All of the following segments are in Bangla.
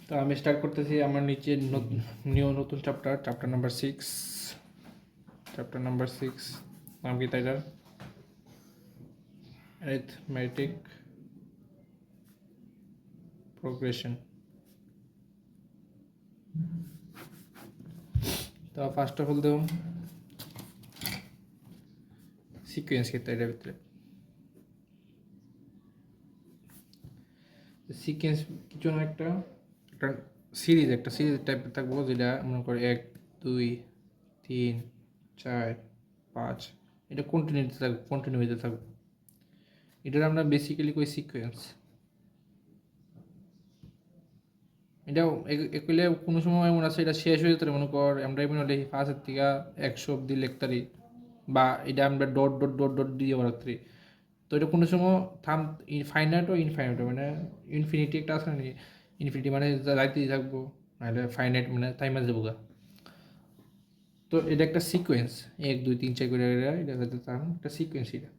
তো আমি স্টার্ট করতেছি আমার নিচে নতুন চ্যাপ্টার নাম্বার 6 নাম কি তাইটার অ্যারিথমেটিক প্রোগ্রেশন। তো ফার্স্ট অফ অল দেব সিকোয়েন্স কি তাইটার ভিতরে সিকোয়েন্স কিছু না একটা সিরিজ টাইপের থাকবো, যেটা মনে করে 1 2 3 4 5 এটা কন্টিনিউ হতে থাকবে। এটার আমরা বেসিক্যালি কই সিকোয়েন্স। এটা এগুলো কোনো সময় এমন আছে এটা শেষ হয়ে যেতে মনে কর আমরা এমন লিখি ফার্স্টের থেকে 100 অব্দি লিখতারি, বা এটা আমরা ডট ডট ডট ডট দিয়ে রাখতারি। তো এটা কোনো সময় ফাইনাইট ও ইনফাইনাইট, মানে ইনফিনিটি একটা আছে না, ইনফিনিটি মানে যাইতেই থাকবো, নাহলে ফাইনাইট মানে টাইমার যাবো গা। তো এটা একটা সিকোয়েন্স, 1 2 3 4 করে এটা একটা সিকোয়েন্স। এটা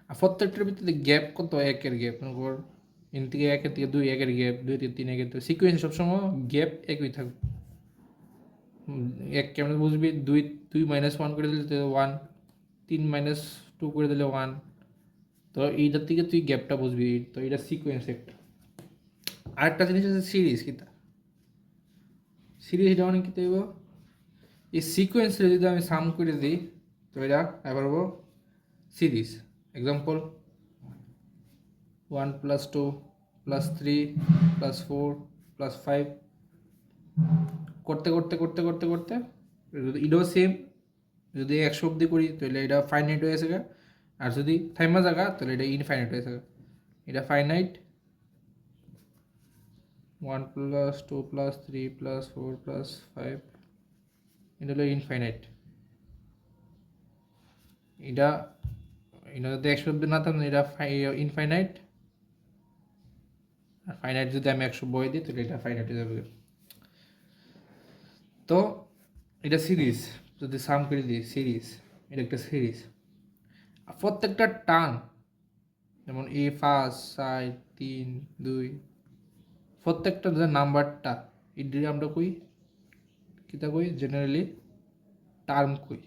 আর প্রত্যেকটার ভিতরে গ্যাপ কত, 1-এর গ্যাপ মনে কর ইন থেকে 1-এর থেকে 2 1-এর গ্যাপ, 2 থেকে 3 1-এর, সিকোয়েন্স সবসময় গ্যাপ একই থাকবে। এক কেমন বুঝবি, 2 2 -1 করে দিলে 1, 3 -2 করে দিলে 1। তো এইটার থেকে তুই গ্যাপটা বুঝবি। তো এটা সিকোয়েন্স একটা। আরেকটা জিনিস আছে সিরিজ। কিতা সিরিজ? এটা মানে কি দেব, এই সিকোয়েন্সে যদি আমি সাম করে দিই তো এটা এবার সিরিজ। এক্সাম্পল 1 + 2 + 3 + 4 + 5 করতে করতে করতে করতে করতে যদি এটাও সেম, যদি 100 অব্দি করি তাহলে এটা ফাইনাইট হয়ে গেছে, আর যদি থাইমা জায়গা তাহলে এটা ইনফাইনাইট হয়ে গেছে। এটা ফাইনাইট 1 + 2 + 3 + 4 + 5, এটা হলো ইনফাইনাইট। এটা যদি 100 অব্দি না থাকলে এটা ইনফাইনাইট, আর ফাইনাইট যদি আমি 100 বই দিই তাহলে এটা ফাইনাইট হয়ে যাবে। তো এটা সিরিজ, যদি সাম করে দিই সিরিজ, এটা একটা সিরিজ। আর প্রত্যেকটা টার্ম যেমন এ 5 4 3 2, প্রত্যেকটা যে নাম্বারটা এটা আমরা কই কিতা কই, জেনারেলি টার্ম কই,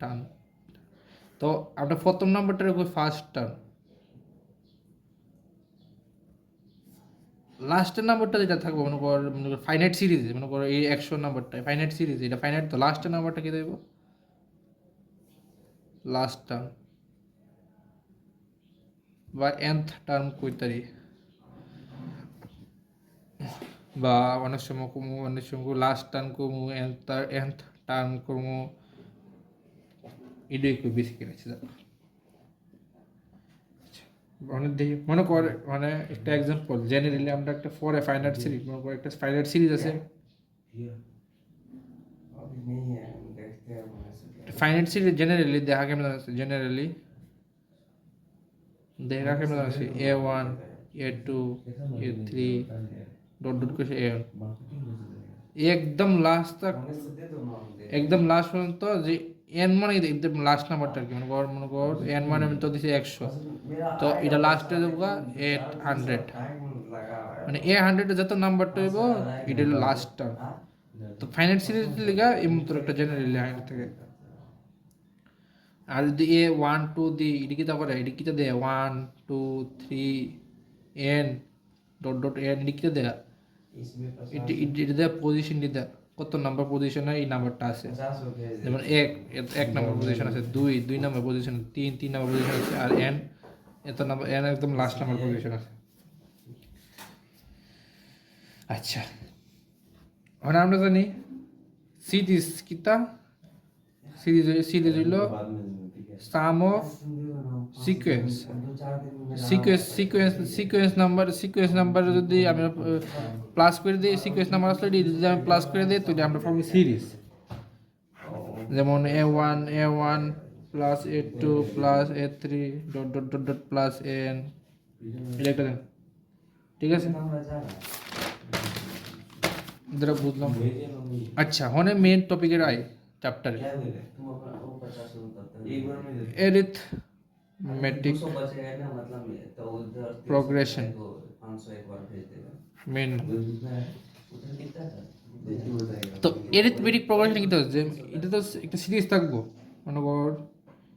টার্ম। তো আমরা প্রথম নাম্বারটা কই ফার্স্ট টার্ম, লাস্টের নাম্বারটা যেটা থাকবে মনে কর ফাইনাইট সিরিজ, মনে করো এই 100 নাম্বারটা ফাইনাইট সিরিজ, এটা ফাইনাইট। তো লাস্টের নাম্বারটা কি দেব, লাস্ট টার্ম বা nth টার্ম কইতারি, বা অনেক সময় কমু, অনেক সময় লাস্ট টার্ম কমু, nth টার্ম কমু, এটাই খুব বেশি কিনেছি। অনেক দেখি মনে কর, মানে একটা এক্সাম্পল, জেনারেলি আমরা একটা ফরে ফাইনাইট সিরিজ, মনে কর একটা ফাইনাইট সিরিজ আছে, ফাইনাইট সিরিজ জেনারেলি দেখা কেমন আছে, জেনারেলি দেখা কেমন আছে a1 a2 a3 dot dot করে a1 একদম লাস্ট তক, একদম লাস্ট পর্যন্ত যে এন মানে একদম লাস্ট নাম্বারটা আর কি। মনে কর এন মানে আমি তো দিছি 100, তো এটা লাস্টে দেবো 800, মানে 100 যত নাম্বারটা হইব এটা হলো লাস্ট টার্ম। তো ফাইনাইট সিরিজ লিগা এমন তোর একটা জেনারেলি লাইন থাকে। আর যদি এ 1 2 দি এটা কি তা করে, এটা কি দেয় 1 2 3 n ডট ডট n, এটা কি দেয়, এটা দেয় পজিশন দিয়ে কত নাম্বার পজিশনে এই নাম্বারটা আছে। যেমন এক নাম্বার পজিশন আছে, 2 নাম্বার পজিশন, 3 নাম্বার পজিশন আছে, আর n এত নাম্বার, n একদম লাস্ট নাম্বার পজিশন আছে। আচ্ছা, এখন আমরা জানি সিরিজ কিতা, সিরিজ হইল সাম অফ সিকোয়েন্স নাম্বার যদি আমি প্লাস করে দিই, সিকোয়েন্স নাম্বার আসলে যদি আমি প্লাস করে দিই তাহলে আমরা পাবো সিরিজ। যেমন a1 plus a2 plus a3 dot dot dot dot plus n, এটা একটা, ঠিক আছে, এটা বুঝলাম। আচ্ছা, হনে মেন টপিকের আই চ্যাপ্টারে এরিথমেটিক প্রোগ্রেশন। মেন। তো এরিথমেটিক প্রোগ্রেশন কিন্তু যে এটা তো একটা সিরিজ থাকবো, মনে কর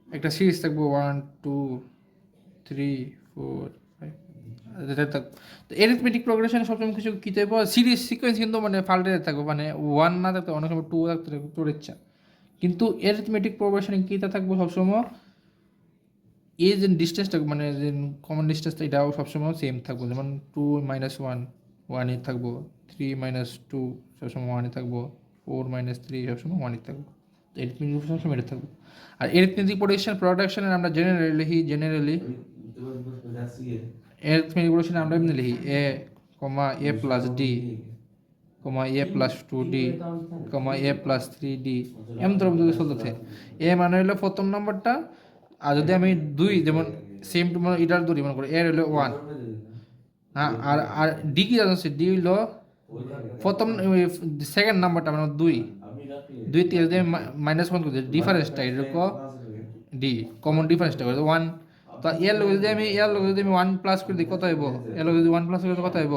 একটা সিরিজ থাকবো 1 2 3 4 5 যেটা থাকবো। তো এরিথমেটিক প্রোগ্রেশনে সবসময় কিছু কী থাকবো সিরিজ সিকোয়েন্স কিন্তু মানে পাল্টে থাকবো, মানে 1 না থাকতে অনেক সময় 2 থাকতে থাকবে তোর ইচ্ছা। কিন্তু এরিথমেটিক প্রোগ্রেশনে কীটা থাকবো সবসময় এই যে ডিস্টেন্সটা মানে যে কমন ডিস্টেন্সটা এটাও সবসময় সেম থাকবো, যেমন 2 - 1 1ই থাকবো, 3 - 2 সবসময় 1ই থাকবো, 4 - 3 সবসময় 1ই থাকবো। তো এরিথমেটিক সবসময় এটা থাকবো। আর এরিথমেটিক প্রোডাকশনের আমরা জেনারেলি লিখি, এরিথমেটিক প্রোডাকশনে আমরা এমনি লিখি এ কমা এ প্লাস ডি কমা এ প্লাস 2d কমা এ প্লাস 3d এমন ধরনের যদি চলতে এ মানে হলো প্রথম নাম্বারটা, আর যদি আমি 2 যেমন সেম টু মানে এটার ধরি মনে করি এর হলো 1, হ্যাঁ, আর আর ডি কি জানো ডি হলো প্রথম সেকেন্ড নাম্বারটা মানে 2 2 থেকে যদি -1 করে ডিফারেন্সটা এরকম ডি কমন ডিফারেন্সটা করে 1। তো এর লগে যদি আমি 1 প্লাস করে দিই কত হইব, এর লগে যদি 1 প্লাস করে দিই কত হইব,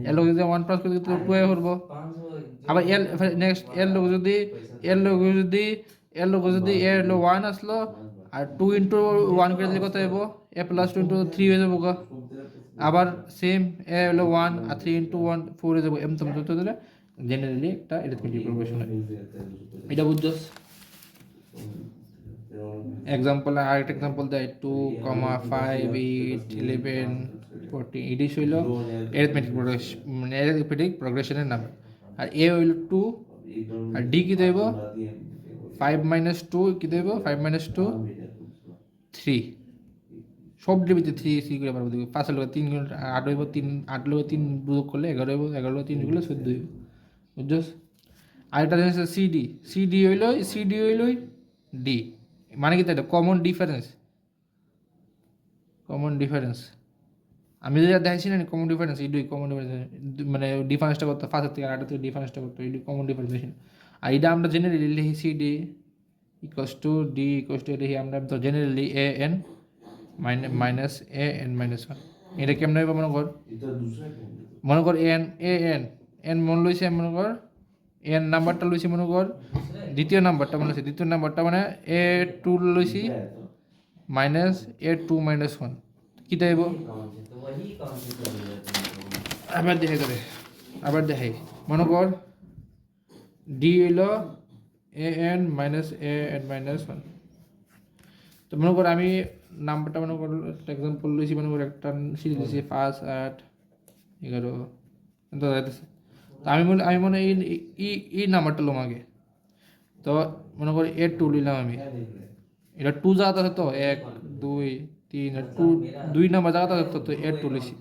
এর লগে যদি 1 প্লাস করে দিই তো 2 এ করব। আবার এর নেক্সট এর লগে যদি এর হলো 1 আসলো আর 2 ইনটু 1 করে দিলে কত হইব, এ প্লাস 2 ইনটু 3 হয়ে যাবো গা। আবার সেম এ হলো 1 আর 3 ইনটু 1 4 হয়ে যাবো, এমন তো দিলে জেনারেলি একটা এরিথমেটিক প্রোগ্রেশন হয়। এটা বুঝছস? এক্সাম্পল আরেকটা এক্সাম্পল দেয় 2, 5, 8, 11, 14 এটি হইল এরিথমেটিক প্রোগ্রেশন, মানে এরিথমেটিক প্রোগ্রেশনের নাম। আর এ হইল 2 আর ডি কি দেব 5 - 2 কি দেব 5 - 2 3, সব ডিবিতে 3 3 করে পারবো দেখো 5 এর লগে 3 গুণ 8 হইব, 3 8 লগে 3 যোগ করলে 11 হইব, 11 লগে 3 যোগ করলে 14 হইব, বুঝছস? আরেকটা জিনিস সিডি, সিডি হইল ডি, মানে কি এটা কমন ডিফারেন্স আমি যেটা দেখাইছি না কমন ডিফারেন্স, এইটাই কমন ডিফারেন্স, মানে ডিফারেন্সটা করতে 5 থেকে 8 থেকে ডিফারেন্সটা করতে এইটি কমন ডিফারেন্স। আর এটা আমরা জেনারেলি লিখি CD equals to D equals to লিখি আমরা তো generally A N minus A N minus 1। এটা কেমন হবে মনে কর এন মন লইছে, মনে কর এন নাম্বারটা লইছি, মনে কর দ্বিতীয় নাম্বারটা মানে এ 2 লইছি মাইনাস এ 2 - 1 কি দেব। আবার দেখাই মনে কর ডি হইল A N minus A N minus 1। তো মনে কর আমি নাম্বারটা মনে কর একটা এক্সাম্পল লইছি, মনে কর একটা সিরিজ দিয়েছি 5 8 11 তো যাইতেছে। তো আমি মনে এই নাম্বারটা লোম আগে, তো মনে করি এ 2 নিলাম আমি, এটা 2 জায়গা আছে তো 1 2 3 আর 2 নাম্বার জায়গা আছে তো এ 2 লিখছি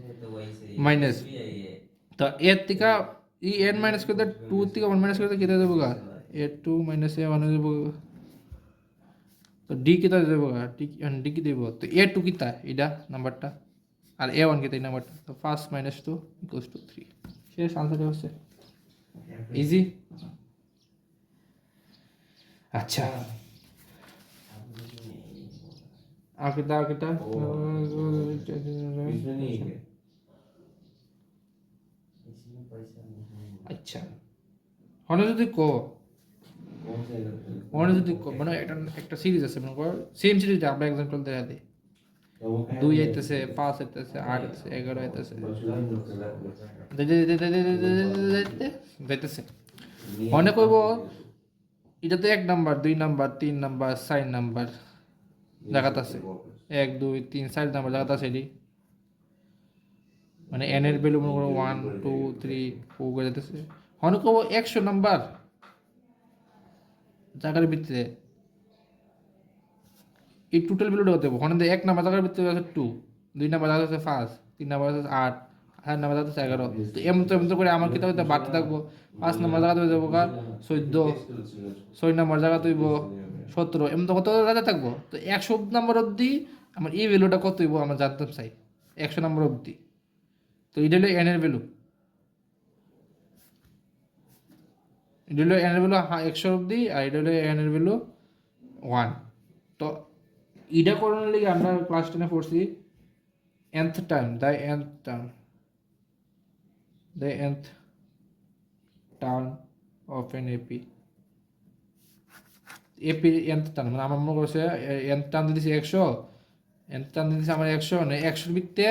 মাইনাস। তো এর থেকে ই এন মাইনাস করে 2 থেকে 1 মাইনাস করে কেটে দেবো গা এ 2 মাইনাস এ 1 হয়ে যাবো। তো ডি কিতা দেবো গা ডি কি দেবো, তো এ 2 কিতা এটা নাম্বারটা আর এ 1 কিতা এই নাম্বারটা, তো 5 - 2 ইকুয়ালস টু 3। শেষ আনসারটা হচ্ছে ইজি। আচ্ছা আকিতা আচ্ছা হনে যদি মানে একটা সিরিজ আছে মনে করো সেম সিরিজটা আমরা এক্সাম্পল দেখা দিই 2 আইতেছে 5 আইতেছে 8 আইতেছে 11 আইতেছে যাইতেছে মনে করবো এটাতে 1 নাম্বার 2 নাম্বার 3 নাম্বার 4 নাম্বার জায়গাত আছে 1 2 3 4 নাম্বার জায়গাত আছে এটি, মানে এন এর ভ্যালু মনে করো 1 2 3 4 করে যেতেছে। মনে করবো 100 নাম্বার জায়গার ভিত্তিতে এই টোটাল ভ্যালুটা হতে হবে। ওখানে 1 নাম্বার জায়গার ভিত্তিতে আছে 2, 2 নাম্বার জায়গা আছে 5, 3 নাম্বার আছে 8, 8 নাম্বার জায়গা আছে 11। তো এমন করে আমার কিতাব বাড়তে থাকবো। 5 নাম্বার জায়গা হয়ে যাবো 14, 6 নাম্বার জায়গা হইব 17, এমন তো কত জায়গা থাকবো। তো 100 নাম্বার অবধি আমার এই ভ্যালুটা কত হইব আমার জানতে চাই 100 নাম্বার অবধি। তো এটা হলো এন এর ভ্যালু, এটা হলো এন এর ভ্যালু 100 অবধি, আর এটা হলো এন এর ভ্যালু 1। তো এটা করানোর লাগে আমরা ক্লাস 10-এ পড়ছি nth term, the nth term the nth term of N AP এপির nth টার্ম মানে আমার মনে করছে nth টার্ম দিয়েছি 100, nth টার্ম দিয়েছি আমার 100 না 100 ভিত্তিতে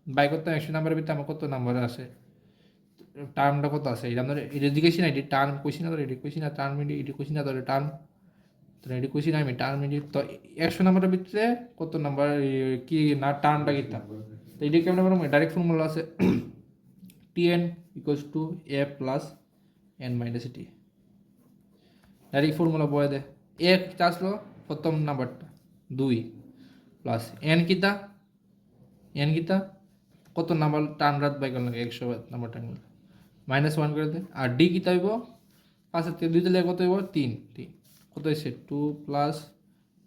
বাই করতে 100 নাম্বারের ভিত্তিতে আমার কত নাম্বার আছে টার্মটা কত আছে এটা আমরা এটা জিজ্ঞেস না এটি টার্ম কইছি না তো এটি কইছি না টার্ম এটি কইছি না তো টার্ম তো এটি কইছি না আমি টার্ম এটি তো 100 নাম্বারের ভিত্তিতে কত নাম্বার কি না টার্মটা কিতা তো এটি কেমন বলবো ডাইরেক্ট ফর্মুলা আছে tn equals to a plus n minus t direct formula বলে দে a কিতা আসলো প্রথম নাম্বারটা 2 প্লাস n কিতা কত নাম্বার টার্ম রাত বাই করলে 100 নাম্বার টার্ম -1 করে দে আর d কিতা হইব 5 থেকে 2 দিলে কত হইব 3 কত হইছে 2 plus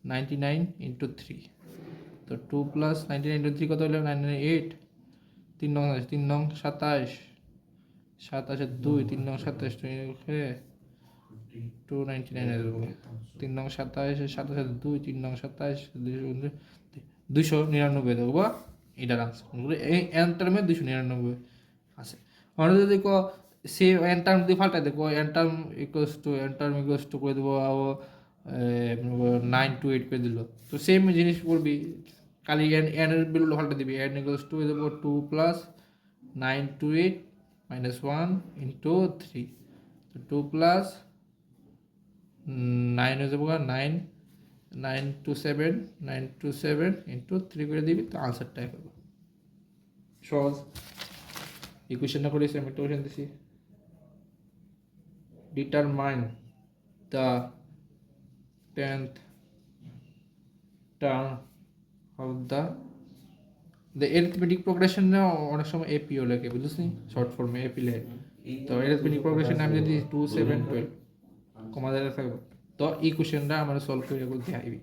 99 into 3 তো 2 plus 99 into 3 কত হলো 998 3 নং 27 27 2 3 নং 27 299 এর 3 নং 27 27 2 3 নং 27 299 দেবো এটার আনসার এই এন টার্মে 299 আছে আমরা যদি কো সে এন টার্ম দিয়ে ফালটা দেখো এন টার্ম ইকুয়ালস টু করে দেবো 9 to 8 করে দিল তো সেম জিনিস করবি খালি এন এর ভ্যালু ফালটা দিবি এন ইকুয়ালস টু দেবো 2 plus 9 to 8 minus 1 into 3 তো 2 plus 9 হয়ে যাবো 9 to 7 into 3 করে দিবি তো আনসারটা হবে সহজ ইকুয়েশনটা করেছি আমি একটা কোশ্চেন দিছি determine the 10th term of the arithmetic progression না অনেক সময় এপিও লেখে বুঝছিস শর্ট ফর্মে এপি লেখে তো arithmetic progression আমি যদি 2 7 12 কমা দেওয়া থাকবে তো এই কোশ্চেনটা আমরা সলভ করে বলতে আইবি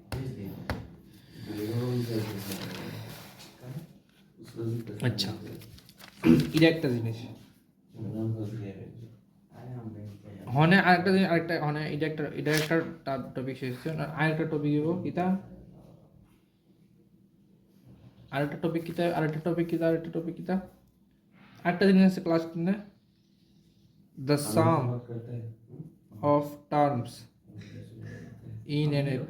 আচ্ছা এটা একটা জিনিস হনে আরেকটা জিনিস হনে এটা একটা টপিক শেষ হচ্ছে আরেকটা টপিক দিব কিতা আরেকটা টপিক কিতা আরেকটা জিনিস আছে class 10 A the sum of terms in an AP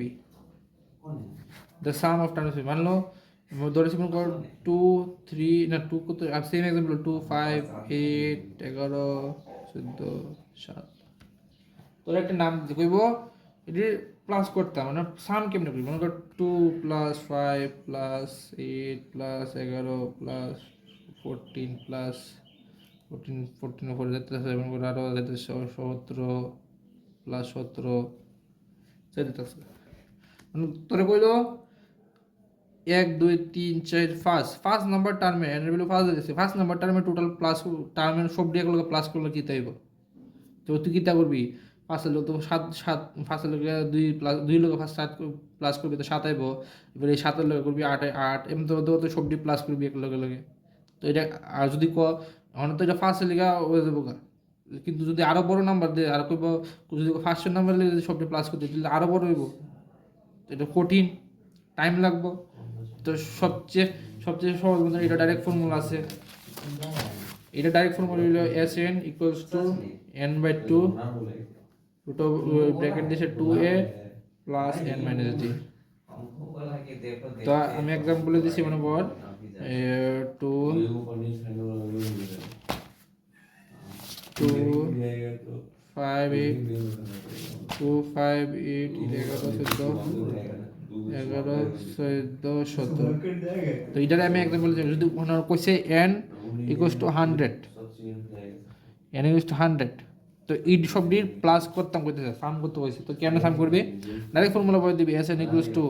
the sum of terms মান লো ধরেছি মনে কর 2 3 না 2 কত আর সেম एग्जांपल 2 5 8 11 14 7 তোর একটা নাম কইব এটি প্লাস করতাম মানে সাম কেমনে করি মনে কর 2 plus 5 plus 8 plus 11 plus 14 plus 14 উপরে যেতেছে এবং আরো যেতেছে 17 প্লাস 17 যেতেছে মানে তোরে কইলো 1 2 3 4 ফার্স্ট নাম্বার টার্মে এর ভ্যালু ফার্স্ট দিতেছে ফার্স্ট নাম্বার টার্মে টোটাল প্লাস টার্মের সব দিয়ে গুলো প্লাস করলে কি তাইব তো তুই কিটা করবি ফার্স্ট লোক তো 7 ফার্স্ট লোক 2 প্লাস 2 লোক ফার্স্ট 7 প্লাস করবি তো 7 আইব এবারে এই 7 এর লোক করবি 8 এমন তো সব দিয়ে প্লাস করবি এক লগে তো এটা আর যদি আমরা তো এটা ফার্স্ট লিগা হয়ে যাবো কিন্তু যদি আরো বড় নাম্বার দেয় আর কইব যদি ফার্স্ট নাম্বার লিগে যদি সবটা প্লাস করতে তাহলে আরো বড় হইব এটা কঠিন টাইম লাগবে তো সবচেয়ে সহজ বলতে এটা ডাইরেক্ট ফর্মুলা আছে এটা ডাইরেক্ট ফর্মুলা হলো Sn equals to n/2 root of bracket দিছে 2a plus n minus d তো আমি एग्जांपल দিছি মনে কর 2 5 8 2 5 8 11 17 তো এটারে আমি एग्जांपल যদি ওনার কইছে n equals to 100 তো এই সবটির প্লাস করতাম কইতেছে সাম করতে কইছে তো কেমনে সাম করবে ডাইরেক্ট ফর্মুলা বলে দিবি Sn equals to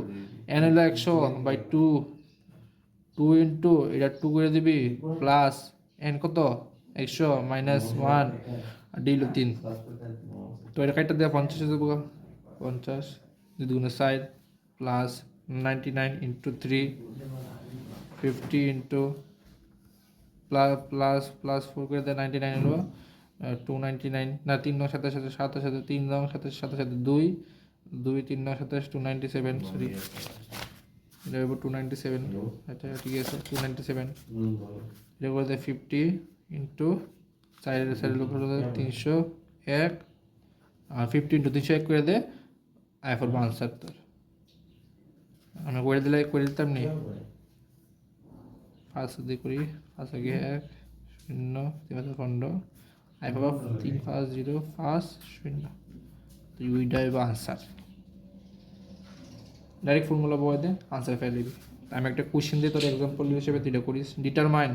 n হলো 100 by 2 into এটা 2 করে দিবি প্লাস n কত 100 minus 1 আর d হলো 3 তো এটা কাইটা দেয়া 50 হয়ে যাবে 50 যদি গুণ side plus 99 into 3 50 into plus 4 করে দেয় 99 হলো 299 না 3 9 27 27 3 9 27 2 2 3 9 27 297 সরি এটা হবে 297 আচ্ছা ঠিক আছে 297 এটা করে দেয় 50 into চারের লোক 301 আর 50 × 301 করে দে আই ফর আনসার তোর আমি করে দিতাম নি ফার্স্ট দিয়ে করি ফার্স্ট আগে 1 0 3 আই ফর 3 ফার্স্ট 0 ফার্স্ট 0 তো ওইটাই বা আনসার ডাইরেক্ট ফর্মুলা বলে দে আনসার ফেলে দিবি আমি একটা কোশ্চেন দিয়ে তোর এক্সাম্পল হিসেবে তুই করিস determine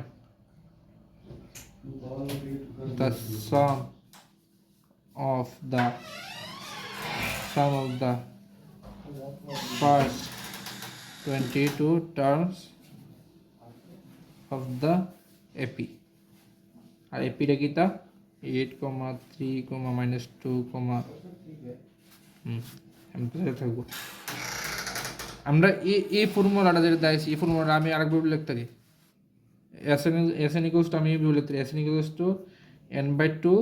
the sum of the first 22 terms of the AP আর AP টা কি তা 8, 3, -2, আমি থাকবো আমরা এই ফর্মুলাটা যেটা দিয়েছি এই ফর্মুলাটা আমি আরেকবার লিখতে পারি Sn equals to আমি বলে দিই Sn equals to n/2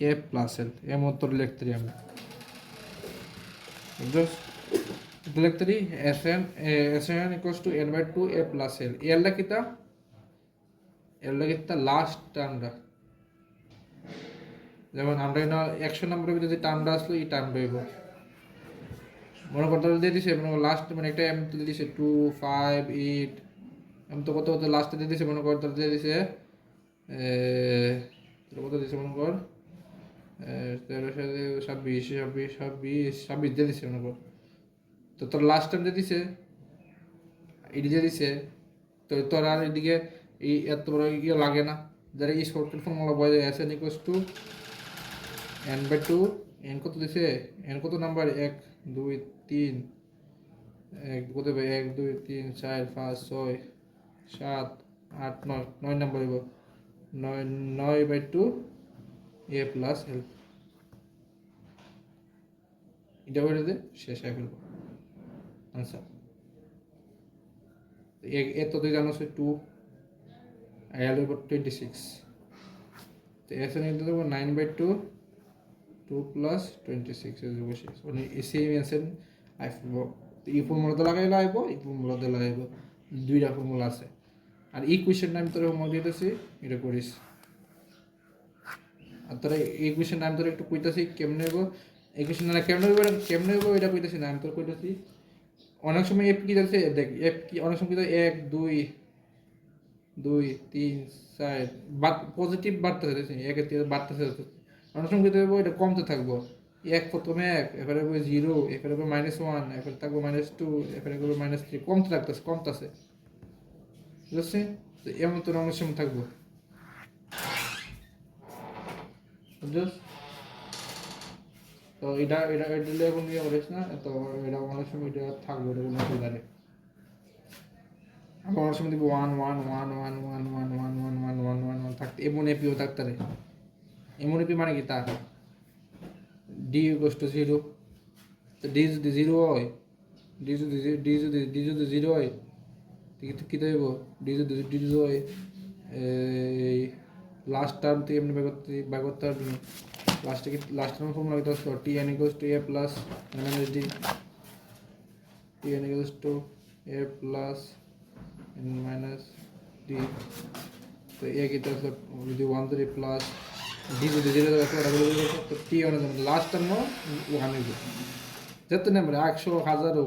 a plus l এর মতো লিখতে পারি আমরা জাস্ট লিখতে পারি Sn equals to n/2 a plus l l টা কিটা লাস্ট টার্মটা যেমন আমরা না 100 নম্বরের ভিতরে যে টার্মটা আসলো এই টার্মটা হইব মনে করতে দিয়ে দিছে মানে লাস্ট মানে একটা এম দিয়ে দিছে 2 5 8 আমি তো কত লাস্টে দিয়ে দিছে মনে কর তোর দিয়ে দিছে কত দিছে মনে কর 13 26 দিয়ে দিছে মনে কর তো তোর লাস্ট টাইম দিয়ে দিছে এটি দিয়ে দিছে তো তোর আর এদিকে এই এত বড় ইয়ে লাগে না যারা এই শর্টকাট ফর্মুলা বলে Sn equals to n/2 n কত দিছে n কত নাম্বার 1 2 3 কত 1 2 3 4 5 6 7 8 9 নাম্বার হইব 9/2 a plus l এটা বলে দে শেষ হয়ে গেল আনসার এত তুই জানো 2 l হইব 26 তো Sn এর দেব 9/2 2 plus 26 is equal to মানে সেম Sn আই এই ফর্মুলা তো লাগাইলে আইব এই ফর্মুলা তো লাগাইব দুইটা ফর্মুলা আছে আর ইকুয়েশন নাম তোর হোমওয়ার্ক দিতেছি এটা করিস আর তোর ইকুয়েশন নাম তোর একটু কইতাছি কেমনে হইব ইকুয়েশন না কেমনে হইব এটা কইতাছি না আমি তোর কইতাছি অনেক সময় এফ কি যাচ্ছে দেখ এফ কি অনেক সময় 1 2 2 3 4 পজিটিভ বাড়তেছে 1 এর থেকে বাড়তেছে অনেক সময় কইতে হইব এটা কমতে থাকবো 1 প্রথমে 1 এরপরে হবে 0 এরপরে হবে -1 এরপরে থাকবে -2 এরপরে হবে -3 কমতেছে বুঝছি তো এমন তো অনেক সময় থাকবো বুঝছস তো এটা এখন নিয়ে বলিস না তো এটা অনেক সময় এটা থাকবে এটা কোনো অসুবিধা নেই আমরা অনেক সময় দিব 1 1 1 1 1 1 1 1 1 1 1 1 থাকতে এমন এপিও থাকতে পারে এমন এপি মানে কি তা d equals to 0 তো d যদি 0 হয় d যদি 0 হয় কি দেব d যদি হয় এই লাস্ট টার্ম থেকে এমনি বাই করতে পারবি লাস্ট টার্ম ফর্মুলা এটা হচ্ছে tn equals to a plus minus d tn equals to a plus n minus d তো a কি তাহলে যদি 1 ধরি প্লাস d যদি 0 ধরে তো t অনেক লাস্ট টার্ম 1 হইব যত নাম্বার 100 1000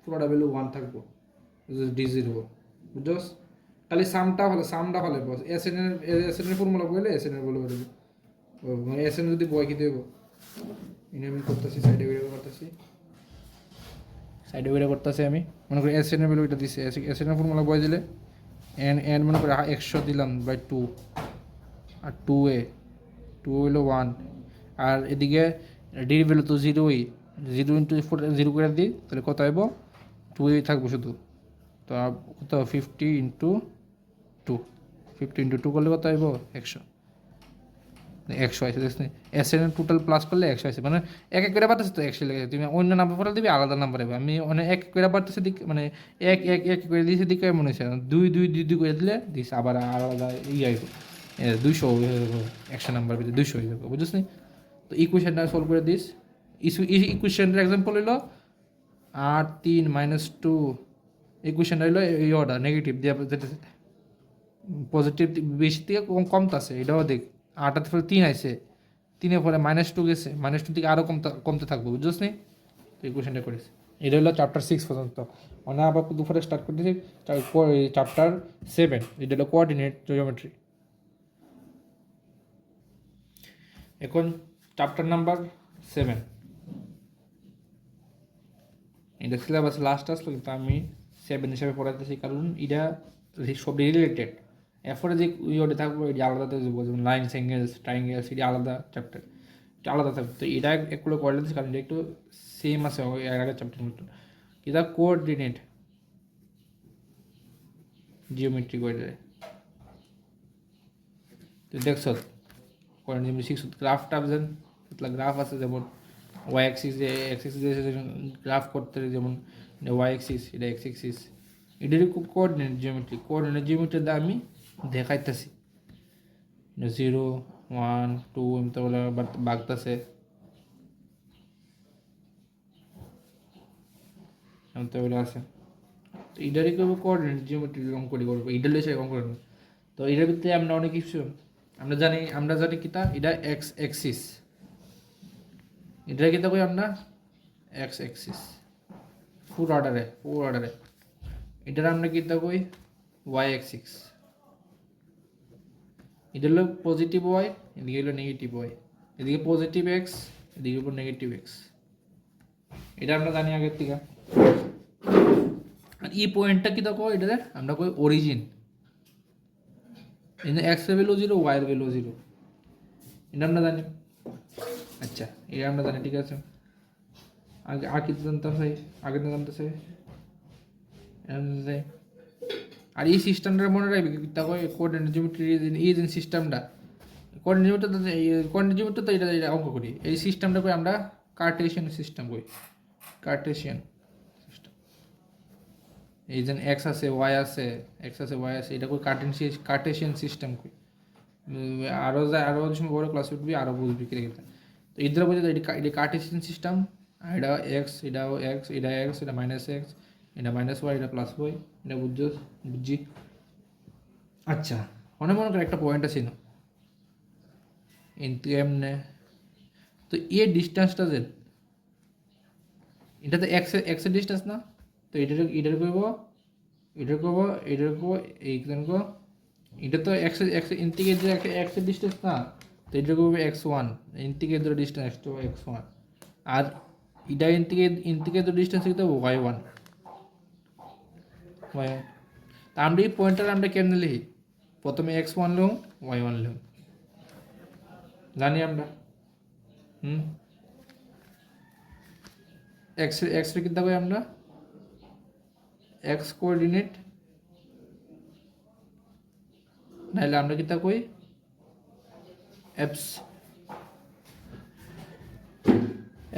পুরোটা ভ্যালু 1 থাকবো d 0 বুঝছস খালি সামটা হলে বস Sn এর ফর্মুলা বলে Sn এর বলে বলবি মানে Sn যদি বয় কি দেব ইনি আমি করতেছি সাইডে বের করতেছি আমি মনে করি Sn এর ভ্যালু এটা দিছে Sn এর ফর্মুলা বয় দিলে n মনে করি 100 দিলাম বাই 2 আর 2 হলো 1 আর এদিকে d এর ভ্যালু তো 0ই 0 * 4 0 করে দিই তাহলে কত আইব 2 থাকবে শুধু তো কত 50 * 2 50 * 2 করলে কত আইব 100 আইছে দেখছেন Sn এর টোটাল প্লাস করলে 100 আইছে মানে এক করে বাড়তেছে তো 100 লাগে তুমি অন্য নাম্বার পড়লে দিবি আলাদা নাম্বার হবে আমি মানে এক করে বাড়তেছে দিক মানে এক করে দিয়েছে দিকে মনে হচ্ছে 2 করে দিলে দিস আবার আলাদা আইব 200 100 নাম্বার ভিতরে 200 হয়ে যাবে বুঝছিস তো ইকুয়েশনটা সলভ করে দিস ইকুয়েশনের एग्जांपल হলো 8 3 - 2 ইকুয়েশনটা হলো এই অর্ডার নেগেটিভ দিয়ে যেতেছে পজিটিভ বেশি থেকে কমতেছে, এটাও দেখ। 8 ফলে 3 আইছে, 3 পরে -2 গেছে, -2 থেকে আরও কমতে থাকবে, বুঝছিস নি? তো এই কোয়েশনটা করেছে। এটা হলো চ্যাপ্টার 6 পর্যন্ত। মানে আবার দুপুরে স্টার্ট করতেছি চ্যাপ্টার 7, এটা হলো কোঅর্ডিনেট জিওমেট্রি। এখন চ্যাপ্টার নাম্বার 7, এটা সিলেবাস লাস্ট আসলো, কিন্তু আমি 7 হিসাবে পড়াইতেছি, কারণ এটা সব রিলেটেড। এরপরে যে ইয়েটা থাকবে এটা আলাদা দেবো, যেমন লাইনস, অ্যাঙ্গেলস, ট্রাইঙ্গেলস, এটা আলাদা চ্যাপ্টার, এটা আলাদা থাকবে। তো এটা একগুলো করে দিচ্ছি, কারণ এটা একটু সেম আছে এর আগের চ্যাপ্টার মতো। এটা কোঅর্ডিনেট জিওমেট্রি করে দেয়। তো দেখছ কোঅর্ডিনেট শিখছ, গ্রাফ টাফ গ্রাফ আছে, যেমন ওয়াই অ্যাক্সিস গ্রাফ করতে, যেমন ওয়াই অ্যাক্সিস, এটা এক্স অ্যাক্সিস, এটারই কোঅর্ডিনেট জিওমেট্রিতে আমি দেখাইতেছি 0 1 2 এমনি বলে বাগতেছে, এমনি বলে আছে। তো এটারই করবো কোঅর্ডিনেট জিওমেট্রি অঙ্ক করবো, এটার লেসে অঙ্ক করবো। তো এটার ভিতরে আমরা অনেক কিছু আমরা জানি কিতা, এটা এক্স অ্যাক্সিস, এটা কিতা কই আমরা এক্স অ্যাক্সিস, ফোর অর্ডারে। এটার আমরা কিতা কই ওয়াই অ্যাক্সিস। এটা হলো পজিটিভ ওয়াই, এদিকে হলো নেগেটিভ ওয়াই, এদিকে পজিটিভ এক্স, এদিকে হলো নেগেটিভ এক্স। এটা আমরা জানি আগের থেকে। আর এই পয়েন্টটা কি দেখো, এটা আমরা কই অরিজিন। এক্স এর ভ্যালু 0, ওয়াই এর ভ্যালু 0, এটা আমরা জানি। আচ্ছা, এটা আমরা জানি, ঠিক আছে। আগে আর কিছু জানতে চাই, আগে জানতে চাই। আর এই সিস্টেমটা মনে রাখবে, দেখো কোঅর্ডিনেট জিওমেট্রি এই যে সিস্টেমটা, কোঅর্ডিনেট জিওমেট্রি তো এটা অঙ্ক করি, এই সিস্টেমটা কই আমরা কার্টেশিয়ান সিস্টেম কই, কার্টেশিয়ান সিস্টেম। এই যে এক্স আছে ওয়াই আছে, এটা কই কার্টেশিয়ান সিস্টেম কই। আরও সময় বড় ক্লাস উঠবি, আরও বুঝবি কি রেখে। তো ইধর বুঝে এটা কার্টেশিয়ান সিস্টেম, আর এটা এক্স, এটা এক্স, এটা মাইনাস এক্স, এটা মাইনাস ওয়াই, এটা প্লাস ওয়াই, এটা বুঝছি। আচ্ছা, মনে করে একটা পয়েন্ট আছে না, কিন্তু এমনে তো এর ডিস্টেন্সটা যে এটা তো এক্সের ডিস্টেন্স না, তো এটার করবো এইখানে করবো, এটা তো এক্সের ইন্টিগ্রেট এক্সের ডিস্টেন্স না, তো এটা করবো x1, ইন্টিগ্রেট ডিস্টেন্স x1, আর এটা ইন্টিগ্রেট ডিস্টেন্স কিন্তু y1। তা আমরা এই পয়েন্টটা আমরা কেমনে লিখি, প্রথমে x1 লিখুন, y1 লিখুন, জানি আমরা। এক্স রে কিনতে পারি আমরা এক্স কোঅর্ডিনেট, নাহলে আমরা কিতা কই এপস,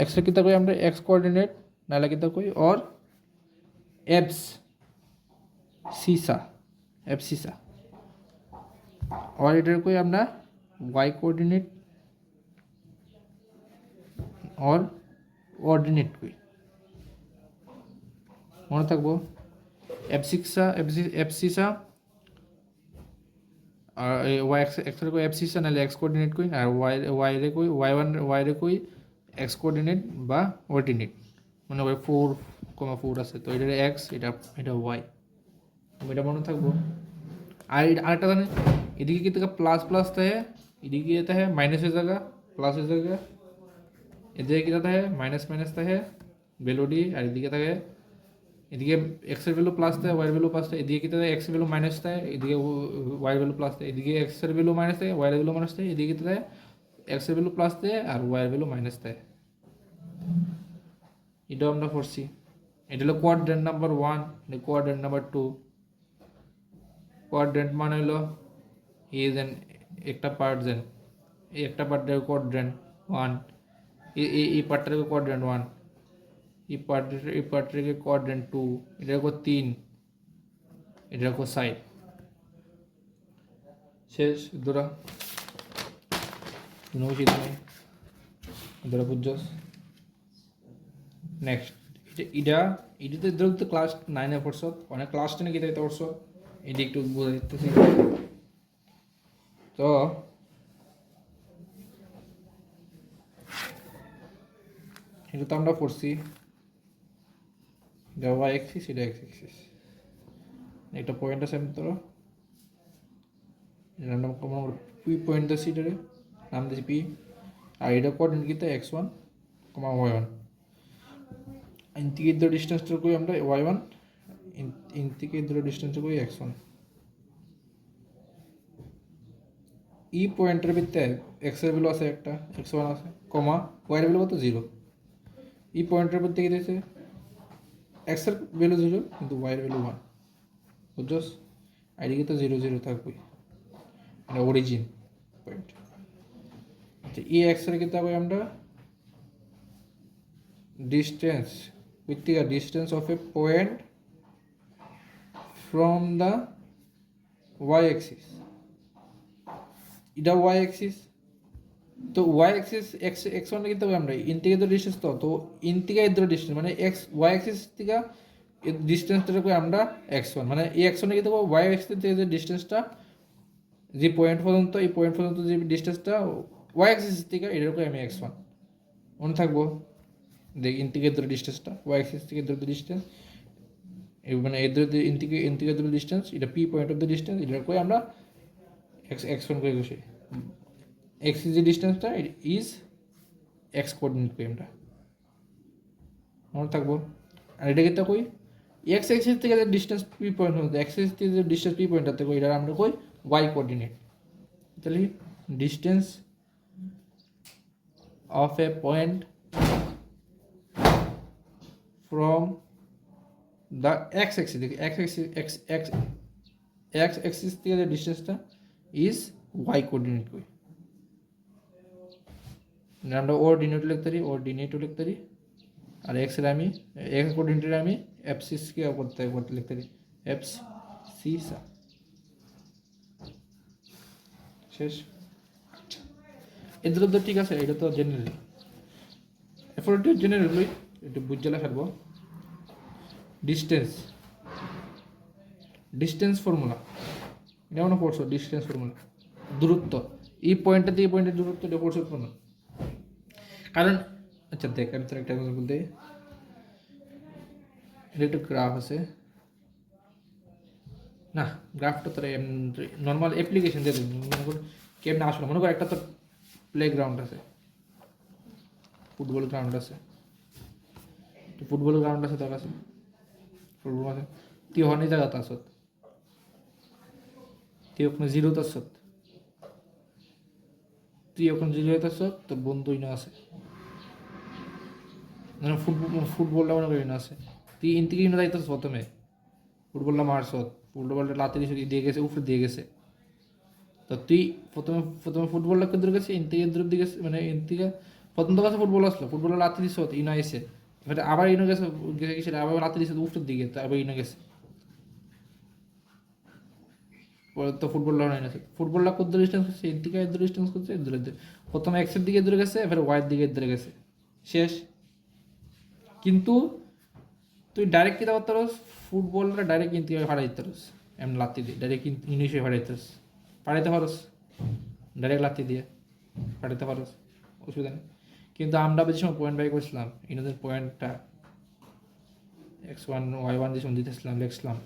এক্স রে কিতা কই আমরা এক্স কোঅর্ডিনেট, নাহলে কিতা কই और एप्स सीसा और এটার কই আমরা y কোঅর্ডিনেট और অর্ডিনেট কই, মনে থাকবো এফসিসা আর ওয়াই এক্স রে কই এফসিসা, নাহলে এক্স কোঅর্ডিনেট কই, আর ওয়াই রে কই ওয়াই রে কই এক্স কোঅর্ডিনেট বা অর্ডিনেট। মনে করি 4,4 আছে, তো এটা এক্স, এটা ওয়াই, এটা মনে থাকবো। আর আরেকটা জানেন, এদিকে কি থাকে প্লাস প্লাস থাকে, এদিকে যেতে হয় মাইনাসের জায়গা প্লাসের জায়গা, এদিকে কি থাকে মাইনাস মাইনাস থাকে ভ্যালুটি, আর এদিকে থাকে এদিকে এক্সের ভ্যালু প্লাস থাকে, ওয়াইয়ের ভ্যালু প্লাস থাকে, এদিকে কি থাকে এক্সের ভ্যালু মাইনাস থাকে, এদিকে ওয়াইয়ের ভ্যালু প্লাস থাকে, এদিকে এক্সের ভ্যালু মাইনাস থাকে, ওয়াইয়ের ভ্যালু মাইনাস থাকে, এদিকে কি থাকে এক্সের ভ্যালু প্লাস থাকে আর ওয়াইয়ের ভ্যালু মাইনাস থাকে। এটাও আমরা পড়ছি। এটা হলো কোয়াড্রেন্ট নাম্বার 1, এটা কোয়াড্রেন্ট নাম্বার 2। কোয়াড্রেন্ট মানে হলো এই যেন একটা পার্ট, যেন এই একটা পার্টের কোয়াড্রেন্ট 1, এই পার্টটাকে কোয়াড্রেন্ট 1, এই পার্টটাকে কোয়াড্রেন্ট 2, এটা কো 3, এটা কো সাইড। শেষ ধরা কোনো উচিত নেই, ধরা বুঝছস। নেক্সট এটা এটাতে ধরো তো ক্লাস 9 এ পড়ছ, অনেক ক্লাস 10 কি তাইতে পড়ছ, এটি একটু বোঝা দিতেছি। তো এটা তো আমরা পড়ছি, এটা ওয়াই অ্যাক্সিস, এটা এক্স অ্যাক্সিস, একটা পয়েন্ট আছে আমি ধরো র্যান্ডম পি পয়েন্ট দিচ্ছি, এটারে নাম দিচ্ছি পি, আর এটা কোঅর্ডিনেট কিন্তু x1, y1। ইন থেকে ধরে ডিস্টেন্সটা করি আমরা y1, ইন থেকে ধরে ডিস্টেন্সটা করি x1। ই পয়েন্টের ভিতরে এক্স এর ভ্যালু আছে একটা, x1 আছে, কমা y এর ভ্যালু কত 0। ই পয়েন্টের ভিতরে কি দিয়েছে, x এর ভ্যালু 0 কিন্তু y এর ভ্যালু 1, বুঝছস? আইডিকে তো 0 0 থাকবে, মানে অরিজিন পয়েন্ট। আচ্ছা ই এক্স এর কি থাকবে আমরা distance with the distance of a point from the y-axis, এটা y-axis, তো y-axis x1 কিন্তু আমরা ইন থেকে তো ডিস্টেন্স, তো ইন থেকে এর ডিস্টেন্স মানে x y-axis থেকে ডিস্টেন্সটা কই আমরা x1, মানে এই x1 কিন্তু y-axis থেকে যে ডিস্টেন্সটা, যে পয়েন্ট পর্যন্ত, এই পয়েন্ট পর্যন্ত যে ডিস্টেন্সটা y-axis থেকে এটার কই আমি x1 মনে থাকবো। দেখ ইন থেকে এর ডিস্টেন্সটা y-axis থেকে এর ডিস্টেন্স, মানে এর ডিস্টেন্স, এটা P point of the distance, এটার কই আমরা x1 করে বসে, x ইজ দ্য ডিস্টেন্সটা ইজ x কোঅর্ডিনেট কই আমরা মনে থাকবো। আর এটা কিন্তু কই x অ্যাক্সিস থেকে যে ডিস্টেন্স পি পয়েন্ট হতে, x অ্যাক্সিস থেকে যে ডিস্টেন্স পি পয়েন্ট হতে কই, এটা আমরা কই y কোঅর্ডিনেট। তাহলে distance of A point from the x Axis, x Axis থেকে যে ডিস্টেন্সটা ইজ y কোঅর্ডিনেট কই, আমরা অর্ডিনেটও লিখতে পারি, আর এক্স এর আমি এক্স কোঅর্ডিনেটের আমি এফসিস কে করতে লিখতে পারি এফস সি সা শেষ। এদের তো ঠিক আছে, এটা তো জেনারেল, এরপর জেনারেলি একটু বুঝলে ফেলবো। ডিস্টেন্স ফর্মুলা, এটা মনে পড়ছো? ডিস্টেন্স ফর্মুলা দূরত্ব, এই পয়েন্টটা থেকে পয়েন্টের দূরত্ব, এটা পড়ছো না? কারণ আচ্ছা দেখ আমি তোর একটা এক্সাম্পল দিই, এটা একটা গ্রাফ আছে না, গ্রাফটা তোর নর্মাল অ্যাপ্লিকেশন দিয়ে দেবে, মনে কর কেমন আসলো, মনে কর একটা তোর প্লে গ্রাউন্ড আছে, ফুটবল গ্রাউন্ড আছে তোর কাছে, ফুটবল আছে, তুই হনি জায়গাত আসত, তুই ওখানে জিরোতে আসত, তোর বন্ধুই না আছে, মানে ফুটবলটা মনে করি না আছে, তুই ইন থেকে না যাইতেছ প্রথমে, ফুটবলটা মারছত, ফুটবলটা লাতে দিয়ে গেছে, উপরে দিয়ে গেছে, তো তুই প্রথমে ফুটবলটা কেন্দ্র গেছে, ইন থেকে দূর দিকে, মানে ইন থেকে প্রথম তো কাছে ফুটবল আসলো, ফুটবলটা লাতে দিছ, ইনো এসে এবার আবার ইনো গেছে, গেছে আবার লাতে দিছে উপরের দিকে, তো আবার ইনো গেছে, তো ফুটবলটা নাই আছে, ফুটবলটা কত ডিস্টেন্স করছে, ইন থেকে দূর ডিস্টেন্স করছে, দূরে প্রথমে এক্সের দিকে দূরে গেছে, এবার ওয়াইয়ের দিকে দূরে গেছে, শেষ। কিন্তু তুই ডাইরেক্ট কী করতে পারস, ফুটবলটা ডাইরেক্ট কিনতে ফাড়াই দিতে পারস, এমন লাত্তি দিয়ে ডাইরেক্ট ইংলিশে ফাড়াইতে পারস, ডাইরেক্ট লাত্তি দিয়ে ফাটাতে পারস, অসুবিধা নেই। কিন্তু আমরা যে সময় পয়েন্ট বাই করছিলাম, ইনাদের পয়েন্টটা x1 y1 যে সময় দিতেছিলাম লিখছিলাম,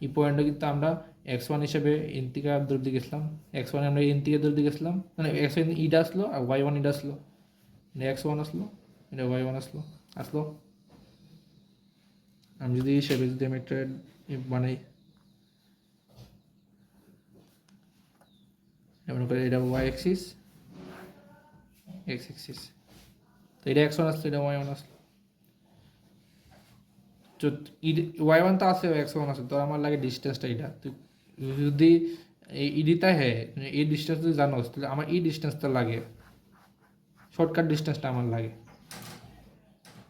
এই পয়েন্টটা কিন্তু আমরা x1 হিসেবে ইন্টিগ্রাল দূর দিকে গেছিলাম, x1 আমরা ইন্টিগ্রাল দূর দিকে গেছিলাম, মানে x1 ইটা আসলো আর y1 ইটা আসলো, x1 আসলো, এটা y1 আসলো। আমি যদি হিসেবে যদি আমি একটা বানাই, মনে করি এটা y অ্যাক্সিস, x অ্যাক্সিস, তো এটা x1 আসলো, এটা y1 আসলো, y1 তো আছে, x1 আছে, তো আমার লাগে ডিস্টেন্সটা এটা, তুই যদি এই ইডিটা হ্যাঁ এই ডিস্টেন্স যদি জানোস, তাহলে আমার এই ডিস্টেন্সটা লাগে, শর্টকাট ডিস্টেন্সটা আমার লাগে,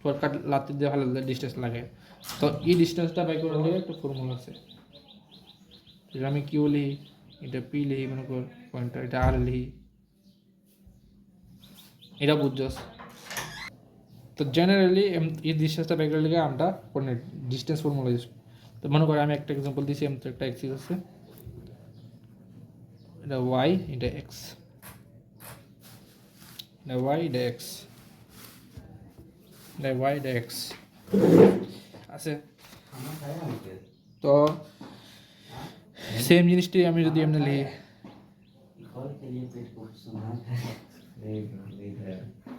শর্টকাট লাতি দিয়ে ভালো ডিস্টেন্স লাগে, তো এই ডিস্টেন্সটা বাই করে হলে একটা ফর্মুলা আছে, এটা আমি কিউ লিখি, এটা পি লিখি, মনে কর পয়েন্টটা এটা আর লিখি, এটা বুঝছস? তো জেনারেলি এই ডিস্টেন্সটা বের লিগে আমরা কোঅর্ডিনেট ডিস্টেন্স ফর্মুলা ইউজ, তো মনে করি আমি একটা এক্সাম্পল দিছি, এমন একটা অ্যাক্সিস আছে, এটা ওয়াই, এটা এক্স, এটা ওয়াই, এটা এক্স, এটা ওয়াই, এটা এক্স আছে। তো সেম জিনিসটি আমি যদি এমনি লিখি,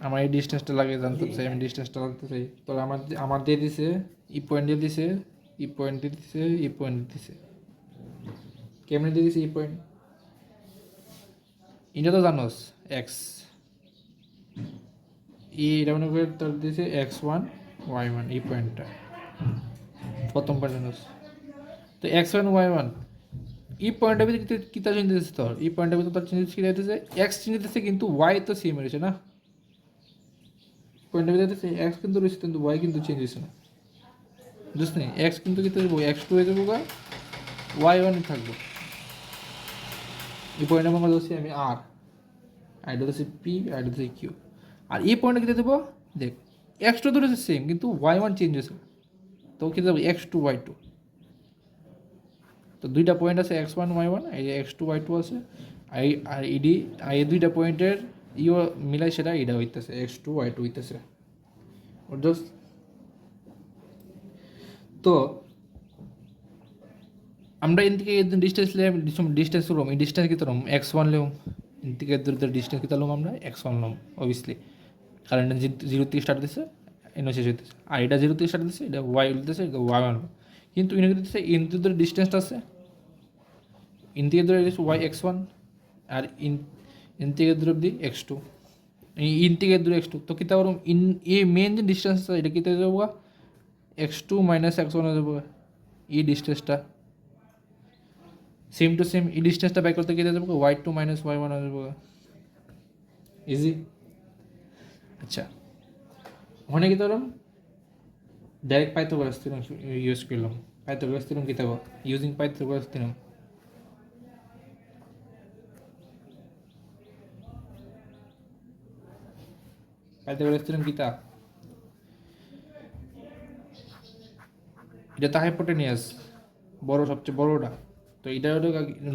আমার এই ডিস্টেন্সটা লাগে জানতে চাই, আমি ডিস্টেন্সটা লাগতে চাই। তো আমার দিয়ে দিছে ই পয়েন্ট দিয়ে দিছে, ই পয়েন্ট দিয়ে দিছে, ই পয়েন্ট দিছে। কেমনে দিয়ে দিছে ই পয়েন্ট? এটা তো জানোস এক্স, এটা মনে করে তোর দিয়েছে x1 y1 এই পয়েন্টটা, প্রথম পয়েন্ট জানোস। তো x1 y1 এই পয়েন্টের ভিতরে কিতা চিহ্ন দিতেছে তোর, এই পয়েন্টের ভিতরে তোর চিহ্ন কি দিতেছে? এক্স চিহ্ন দিতেছে, কিন্তু ওয়াই তো সেম রয়েছে না, পয়েন্টের ভিতরে দিতেছে এক্স কিন্তু রয়েছে, কিন্তু ওয়াই কিন্তু চেঞ্জ হয়েছে না, বুঝছ নি? এক্স কিন্তু কি থাকবো, x2 হয়ে যাবো গা, y1 থাকবো। এই পয়েন্টের মধ্যে ধরছি আমি আর আইডা হচ্ছে পি, আইডা হচ্ছে কিউ। আর এই পয়েন্টে কী দেবো, দেখ x2 ধরেছে সেম, কিন্তু y1 চেঞ্জ হয়েছে, তো কী দেবো x2 y2। তো দুইটা পয়েন্ট আছে x1 y1, এই x2 y2 আছে, আর ইডি আর এই দুইটা পয়েন্টের ইও মিলাই সেটা এটা হইতেছে x2 y2 হইতেছে। তো আমরা এন থেকে ডিস্টেন্স ডিস্টেন্স লম, এই ডিস্টেন্স কী লম x1 লম, এন থেকে ডিস্টেন্স কী লম আমরা x1 লম অবভিয়াসলি, কারণ এটা 0 থেকে স্টার্ট দিচ্ছে, এনে শেষ হইতেছে। আর এটা 0 থেকে স্টার্ট দিচ্ছে, এটা y দিতেছে, এটা y1। কিন্তু এনে দিতেছে এন থেকে ডিস্টেন্সটা আছে, ইন থেকে ধরে ওয়াই x1, আর ইন থেকে ধরে অব্দি x2, ইন থেকে ধরে x2। তো কী পারো ইন এ মেন যে ডিস্টেন্স আছে এটা কীতে যাবো, x2 মাইনাস x1 হয়ে যাবো এই ডিস্টেন্সটা, সেম টু সেম এই ডিস্টেন্সটা বাই করতে কীতে যাবো y2 মাইনাস y1 হয়ে যাবো, ইজি। আচ্ছা, ওখানে কী ধরুন ডাইরেক্ট পাইথাগোরাস থিওরেম ইউজ করলাম। পাইথাগোরাস থিওরেম কী থাকবো, using Pythagoras theorem. Pythagoras theorem কীটা, এটা তো হাইপোটেনিয়াস, বড় সবচেয়ে বড়টা। তো এটা হলো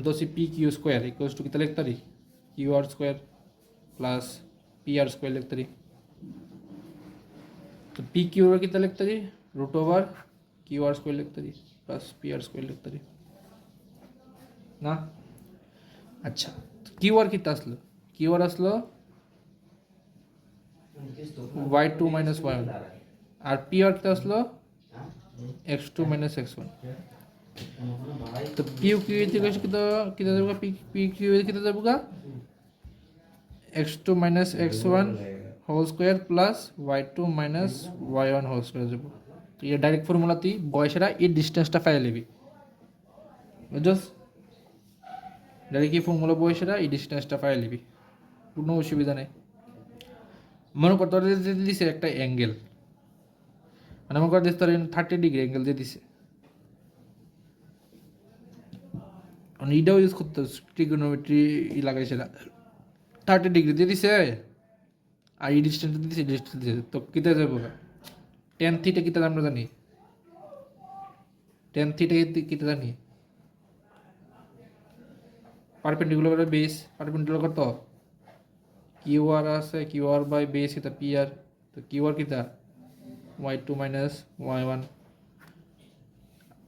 দোষী P Q square equals to কীটা লিখতে পারি, Q R square plus P R square লিখতে পারি। তো পি কিউ আর কীটা লিখতে পারি, root over Q R square লিখতে পারি প্লাস পি আর স্কোয়ার লিখতে পারি না। আচ্ছা, কিউ আর কীটা আসলো, কিউ আর আসলো y2 মাইনাস y1, আর পি আর কীটা আসলো x2 মাইনাস x1। তো পিউ কিউ থেকে কিতা যাবো, পি কিউ কিতা যাবো গা x2 minus x1 whole square plus y2 minus y1 whole square যাবো। তো এই ডাইরেক্ট ফর্মুলা তুই বয়সেরা এই ডিস্টেন্সটা ফাইল নিবি, বুঝছস? ডাইরেক্ট এই ফর্মুলা বয়সেরা এই ডিস্টেন্সটা ফাইল নিবি, কোনো অসুবিধা নেই। মনে কর তোর দিছে একটা অ্যাঙ্গেল, মানে মনে কর তোর 30 ডিগ্রি অ্যাঙ্গেল দিয়ে দিছে, মানে এটাও ইউজ করতে ট্রিগোনোমেট্রি লাগাইছে না, 30 ডিগ্রি দিয়ে দিছে, আর এই ডিস্টেন্সটা দিছে, ডিস্টেন্স দিছে। তো কিতা যাবো, টেন থিটা কিতা আমরা জানি, টেন থিটা কিতা জানি, পারপেন্ডিকুলার বেস, পারপেন্ডিকুলার কত কিউ আর আছে, কিউ আর বাই বেস কিতা পি আর। তো কিউ আর কিতা y2 minus y1,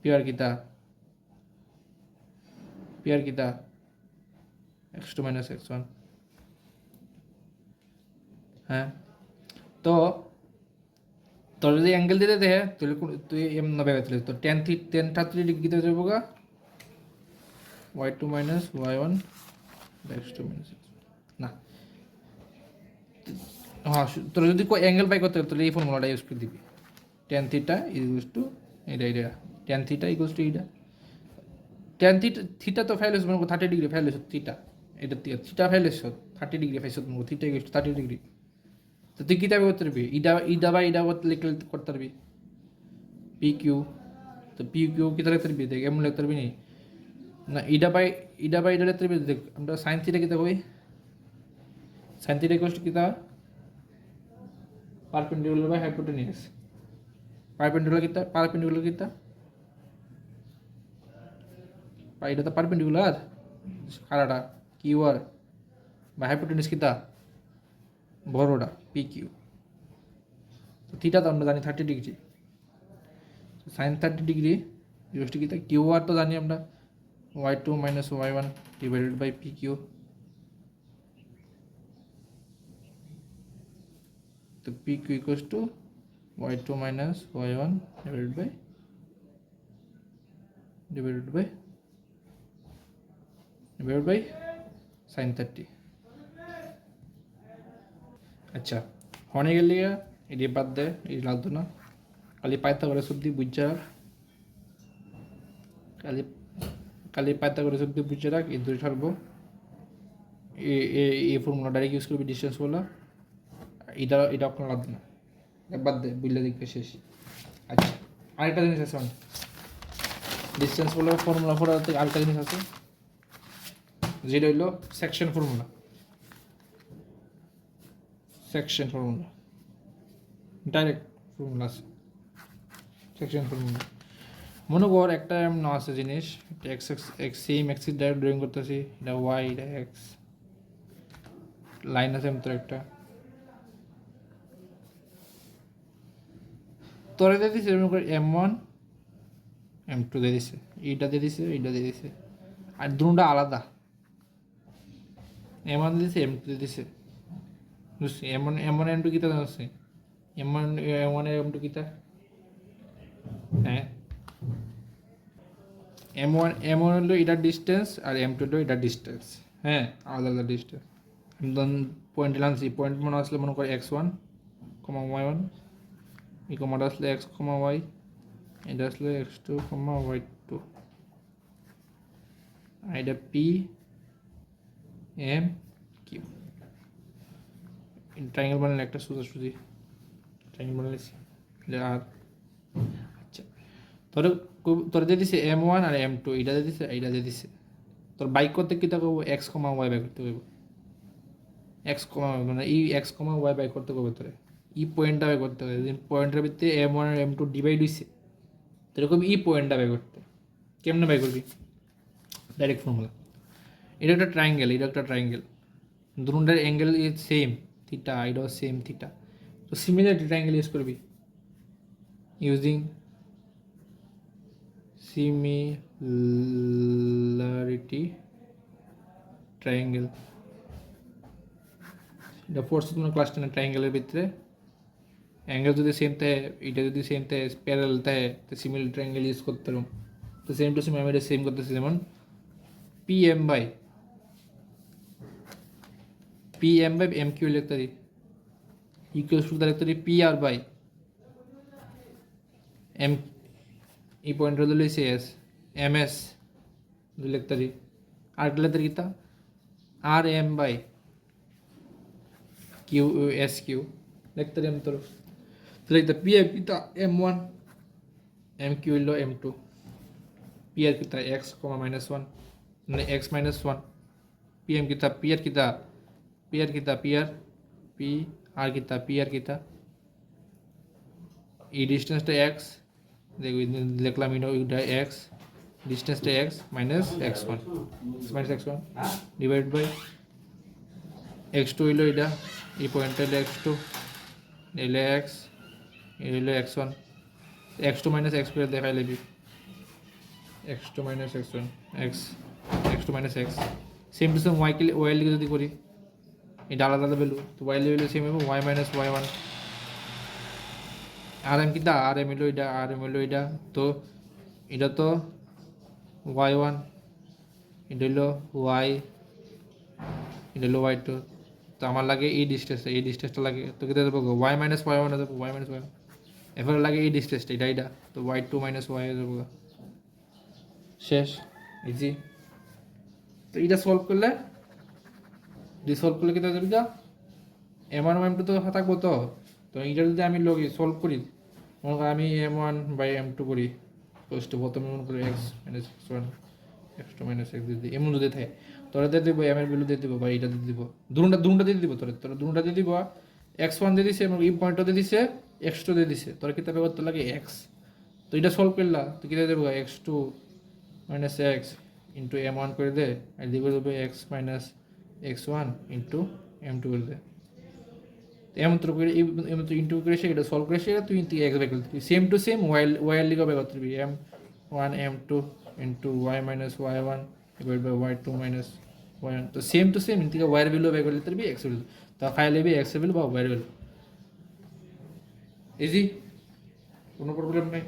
P R কিতা, পি আর কিতা x2 মাইনাস x1। হ্যাঁ, তো তোর যদি অ্যাঙ্গেল দিতে দেয় তাহলে তুই এম নবে তুলে তো টেন 30 ডিগ্রি দিতে যাবো গা y2 minus y1 x2 minus না। হ্যাঁ, তোর যদি অ্যাঙ্গেল বাই করতে তাহলে এই ফর্মুলাটা ইউজ করে দিবি, টেন থিটা ইকুয়ালস টু এটা, টেন থিটা ইকুয়ালস টু এটা, টেন থিটা তো ফাইল হচ্ছে 30 ডিগ্রি ফাইল হচ্ছে থিটা, এটা থিটা ফাইল হচ্ছে 30 ডিগ্রি ফাইল হচ্ছে থিটা ইকুয়ালস টু 30 ডিগ্রি। তো তুই কীভাবে করতে পারবি, ইডা বা ইডা লিখলে করতে পারবি পি কিউ। তো পি কিউ কীটা লিখতে পারবি, দেখ এমন লিখতে পারবি না, ইডা বাই ইডা লিখতে পারবি। দেখ আমরা সাইন থিটা কীটা কই, সাইন থিটা ইকুয়ালস টু কীটা পারপেন্ডিকুলার বাই হাইপোটেনিয়াস। পারপেন্ডিকুলার কিতা এটা তো পারপেন্ডিকুলার, খাড়াটা কিউ আর বা হাইপোটেনিউস কিতা বড়টা পি কিউ। তো থিটা তো আমরা জানি 30 ডিগ্রি, সাইন 30 ডিগ্রি ইউএসটি কিতা কিউ আর তো জানি আমরা y2 minus y1 divided by P Q. তো P Q equals to y2 minus y1 divided by sine 30। আচ্ছা হনে গেলে এটি বাদ দেয়, এটি লাগতো না, খালি পাইথাগোরাস অব্দি বুঝা রাখ, খালি পাইথাগোরাস অব্দি বুঝা রাখ। এই দুই সারবো এই ফর্মুলা ডাইরেক্ট ইউজ করবি ডিস্টেন্স বলা, এটা আপনার লাগবে না, বাদ দে বুঝলে দেখবে শেষ। আচ্ছা আরেকটা জিনিস আছে, ডিস্টেন্স বলে ফর্মুলা পড়া থেকে আরেকটা জিনিস আছে যেটা হইলো section formula. Section formula direct formula আছে, সেকশন ফর্মুলা। মনে কর একটা এমন আছে জিনিস, x x same axis direct drawing করতেছি, এটা ওয়াই এটা এক্স, লাইন আছে এমন একটা তোরে দিয়ে দিছে এরকম করে M1 M2 দিয়ে দিছে, এইটা দিয়ে দিছে এইটা দিয়ে দিছে, আর দুটোটা আলাদা, M1 দিছে M2 দিয়ে দিছে, বুঝছি? M1 M2 কিতা জানছি, M1 M2 কিতা, হ্যাঁ M1 হলো এটার ডিস্টেন্স আর M2 হলো এটার ডিস্টেন্স, হ্যাঁ আলাদা আলাদা ডিস্টেন্স। পয়েন্ট আনছি, পয়েন্ট মনে আসলে মনে করে x1, y1, এই কমাটা আসলে x, y, এটা আসলে x2, y2, আর এটা p m q। ট্রায়াঙ্গেল বানালে একটা সোজাসুজি ট্রায়াঙ্গেল বানাইছি আর। আচ্ছা তোর দিয়ে দিছে M1 আর M2, এটা দিয়ে দিছে এইটা দিয়ে দিছে, তোর বাইক করতে কী করবো x, y বাই করতে হইব, x, মানে এই x, y বাই করতে হবে তোরে, ই পয়েন্টটা বাই করতে হবে। পয়েন্টের ভিত্তিতে M1 আর M2 ডিভাইড হইছে, এরকম ই পয়েন্টটা বাই করতে কেমনে বাই করবি, ডাইরেক্ট ফর্মুলা। এটা একটা ট্রায়াঙ্গেল, এটা একটা ট্রায়াঙ্গেল, দুটোটার অ্যাঙ্গেল ইজ সেম থিটা, এটাও সেম থিটা, তো সিমিলারিটি ট্রায়াঙ্গেল ইউজ করবি, ইউজিং সিমিলারিটি ট্রায়াঙ্গেল। এটা ফোর্স তোমার ক্লাস 10 ট্রায়াঙ্গেলের ভিতরে অ্যাঙ্গেল যদি সেম থাকে, এটা যদি সেম থাকে প্যারালাল থাকে, তো সিমিলারিটি ট্রায়াঙ্গেল ইউজ করতে পারো। তো সেম টু সেম আমি এটা সেম করতেছি, যেমন PM বাই MQ লিখতে পারি, ইকুয়াল টু লিখতে পারি PR বাই M, এই পয়েন্টটা দিলে CS MS লিখতে পারি, আর লিখতে পারি কিতা RM বাই SQ লিখতে পারি আমি তোর, তাহলে এটা PM কিতা M1, MQ হইলো M2, PR কিতা x, -1 মানে x - 1, PM কিতা PR কিতা PR কিতা এই ডিস্টেন্সটা x, লিখলাম এটা x, ডিস্টেন্সটা x minus x1 divide by x2 হইলো এটা, এই পয়েন্টটা হইলো x2, হইলো x, এই হইলো x1, x2 মাইনাস x করে দেখাই লিবি, x2 minus x1 x2 minus x। Same to same y লিখে যদি করি, এটা আলাদা আলাদা ভ্যালু, তো y লিখলে সেম হবে y মাইনাস y1, আর এম কিতা আর এম হইলো এটা, তো এটা তো y1, এটা হইলো y, এটা হইলো y2, তো আমার লাগে এই ডিস্টেন্সটা লাগে, তো কেটে দেবো y মাইনাস y1 দেবো, y মাইনাস y1, এরপরে লাগে এই ডিস্টেন্সটা এটা, তো y2 মাইনাস y দেবো, শেষ ইজি। তো এটা সলভ করলে কেটে দেবি যা M1 M2 তো থাকবো, তো এটা যদি আমি সলভ করি, মনে করি আমি M1 বাই M2 করি, ফার্স্টে প্রথমে মনে করি x minus x1 x2 minus x দিয়ে দিই, এমন যদি থাকে তোরা দিয়ে দেবো, m এর ভ্যালু দিয়ে দেবো বা এইটা দিয়ে দিব, দুটা দিয়ে দিব, তোরা দুটা দিয়ে দিব, x1 দিয়ে দিছে এবং এই পয়েন্টটা দিয়ে দিছে, x2 দিয়ে দিছে, তোরা কিতাবে করতে লাগে x, তো এটা সলভ করলা তো কী দিয়ে দেবো x2 minus x into m1 করে দে, আর এদিকে করে দেবে x minus x1 into m2 করে দে। এমন তো করে এমন তো ইন্টু করে সেটা সলভ করে সেটা তুই এক বের করতে সেম টু সেম ওয়াই লিগা বের করতে পারবি m1 m2 into y minus y1 divide by y2 minus y1, তো same to same integrate y এর ভ্যালু বের করতে পারবি x এর ভ্যালু, তা ফাইল এবি x এর ভ্যালু বা y এর ভ্যালু। ইজি, কোনো প্রবলেম নাই।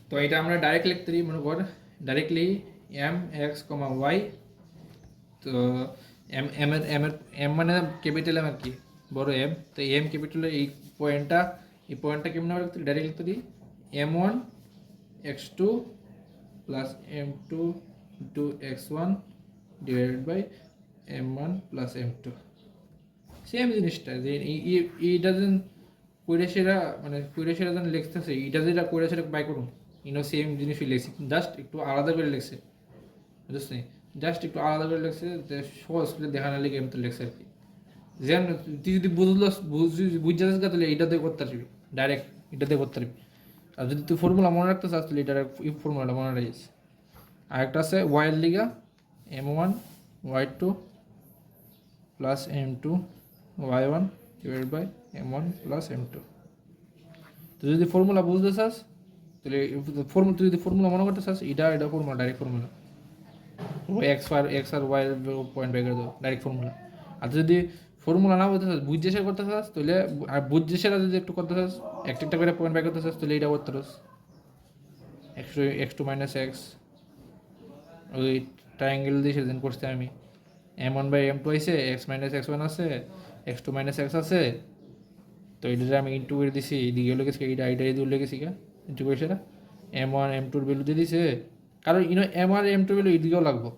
তো এটা আমরা ডাইরেক্ট লিখতে পারি, মনে কর directly M X comma Y. তো এম এম এর এম এর এম মানে ক্যাপিটাল এম আর কি, বড় এম। তো এম ক্যাপিটাল এই পয়েন্টটা কেমন হবে লিখতে ডাইরেক্ট লিখতে পারি m1 x2 plus m2 into x1 divided by m1 plus m2। Same জিনিসটা যে এইটা যেন কইরে সেরা মানে কইরে সেরা যেন লিখতেছে, এইটা যেটা কইরে সেটা বাই করুন সেম জিনিসই লিখছি, জাস্ট একটু আলাদা করে লিখছে, বুঝছি? জাস্ট একটু আলাদা করে লিখছে যে সহজ করে দেখানোর লিখে এমন লিখছে আর কি। যেন তুই যদি বুঝতে চাস তাহলে এইটাতে করতে পারবি, ডাইরেক্ট এটাতে করতে পারবি। আর যদি তুই ফর্মুলা মনে রাখতে চাস তাহলে এটা ফর্মুলাটা মনে রাখিস। আরেকটা আছে ওয়াইয়ের লিগা m1 y2 plus m2 y1 divide by m1 plus m2। তুই যদি ফর্মুলা বুঝতে চাস তাহলে তুই যদি ফর্মুলা মনে করতে চাস এটা ফর্মুলা, ডাইরেক্ট ফর্মুলা এক্স আর ওয়াই পয়েন্ট বের করে দেবো, ডাইরেক্ট ফর্মুলা। আর যদি ফর্মুলা না বলতে চাস বুঝে শেয়ার করতে চাস তাহলে, আর বুঝে সেরা যদি একটু করতে চাস একটা করে পয়েন্ট বের করতে চাস তাহলে এটা করতে চাস x2 মাইনাস এক্স, ওই ট্রায়াঙ্গেল দিয়ে সেদিন করতে আমি m1 বাই m2 আছে, এক্স মাইনাস x1 আছে, x2 মাইনাস এক্স আছে। তো এটা আমি ইন্টু করে দিছি, এদিকে লিখেছি এইটা দিয়ে লিখেছি কা ইন্টু করে সেটা m1 m2 এর ভ্যালু দিয়ে দিছে, কারণ m1 m2 ভ্যালু এদিকেও লাগবো,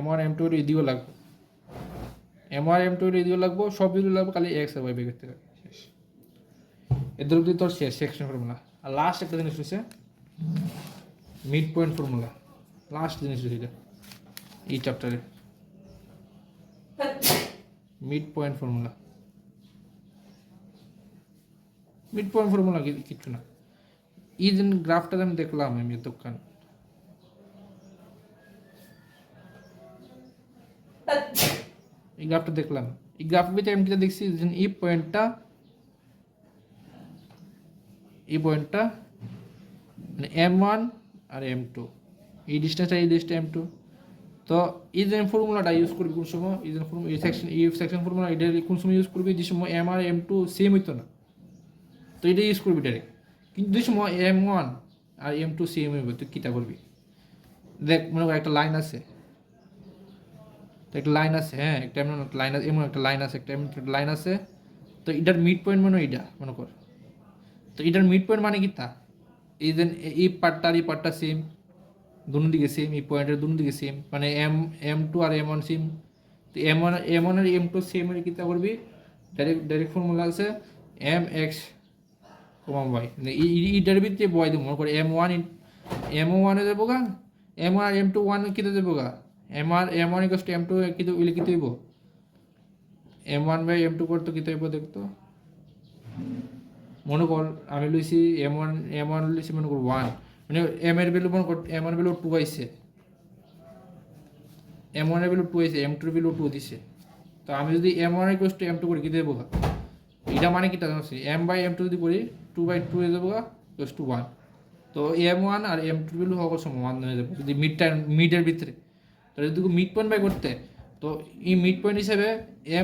m1 m2 ভ্যালু এদিকেও লাগবো, m1 m2 ভ্যালু এদিকেও লাগবো, সব ভ্যালু লাগবো, খালি x আর y বের করতে হবে। শেষ, এদের অবধি তোর শেষ সেকশন ফর্মুলা। আর লাস্ট একটা জিনিস হচ্ছে মিড পয়েন্ট ফর্মুলা, লাস্ট জিনিস হচ্ছে এটা এই চ্যাপ্টারে mid point formula. Mid point formula কিচ্ছু না, এই যে গ্রাফটা আমি দেখলাম আমি দোকান এই গ্রাফটা দেখলাম, এই গ্রাফের ভিতরে আমি যেটা দেখছি যে এই পয়েন্টটা মানে m1 আর m2, এই ডিস্টেন্সটা m2। তো এই যে ফর্মুলাটা ইউজ করবি কোন সময়, এই যে সেকশন ফর্মুলা এটা কোন সময় ইউজ করবি, যে সময় m আর m2 সেম হইতো না, তো এটা ইউজ করবি ডাইরেক্ট। কিন্তু যে সময় m1 আর m2 সেম হইবে তুই কীটা করবি, দেখ মনে কর একটা লাইন আছে, হ্যাঁ একটা এমন লাইন আছে, এমন একটা লাইন আছে, একটা লাইন আছে। তো এটার মিড পয়েন্ট মানে এইটা মনে কর, তো এটার মিড পয়েন্ট মানে কি তা এই যে এই পার্টটা সেম, দুনো দিকে সেম, এই পয়েন্টের দুনো দিকে সেম, মানে m2 আর m1 সেম। তো m1 আর m2 সেম এর কিতা করবি, ডাইরেক্ট ফর্মুলা আছে mx y, মানে এইটার ভিতরে বয় দিব মনে কর m1 এ যাবো গা, m1 আর m2 1 কিতে যাবো গা, m1 ইকুয়াল টু m2 কিতে উইলে কিতে হইব m1 বাই m2 করতে কিতে হইব দেখতো। মনে কর আমি লইছি m1 লইছি মনে কর 1, মানে m এর ভ্যালু মনে কর m1 এর ভ্যালু 2 আইছে, m1 এর ভ্যালু 2 আইছে, m2 এর ভ্যালু 2 দিছে। তো আমি যদি m1 ইকুয়াল টু m2 করি কি দেবো, এটা মানে কি তা জানছি m বাই m2 যদি করি 2 বাই 2 এ যাবো ইকুয়াল টু 1। তো m1 আর m2 এর ভ্যালু হওয়ার সময় 1 হয়ে যাবে যদি মিডের ভিতরে। তো যদি মিড পয়েন্ট বাই করতে, তো এই মিড পয়েন্ট হিসেবে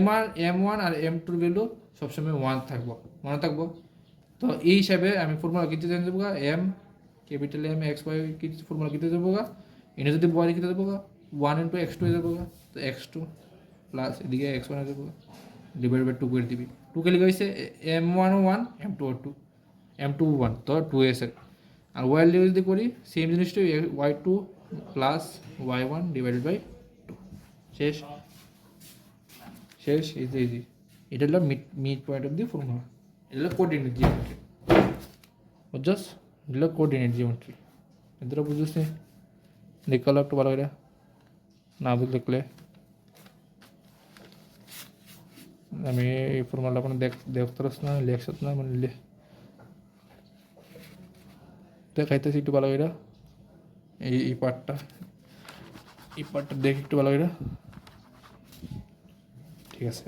m1 আর m2 এর ভ্যালু সবসময় 1 থাকবো, মনে থাকবো। তো এই হিসাবে আমি ফর্মুলা কিনতে জানি যাবো গা m capital M x y কি ফর্মুলা কিনতে যাবো গা, এনে যদি বয় কিনতে যাবো গা 1 ইন্টু x2 হয়ে যাবো গা, তো x2 প্লাস এদিকে x1 হয়ে যাবো ডিভাইড বাই 2 করে দিবি, 2 কে লিখে হয়েছে m1 1 m2 2 m2 1, তো 2 এসে। আর y যদি করি সেম জিনিসটা y2 plus y1 divided by 2। শেষ ইজি। এটা হলো mid point of the formula, এটা হলো কোঅর্ডিনেট জিওমেট্রি, বুঝছস? এটা হলো কোঅর্ডিনেট জিওমেট্রি। এদের বুঝছিস দেখালো একটু ভালো করে, না বুঝ দেখলে আমি এই ফর্মুলাটা কোনো দেখতে না লেখছত না মানে দেখাইতেছি একটু ভালো করে। এই পার্টটা দেখে একটু ভালো করে ঠিক আছে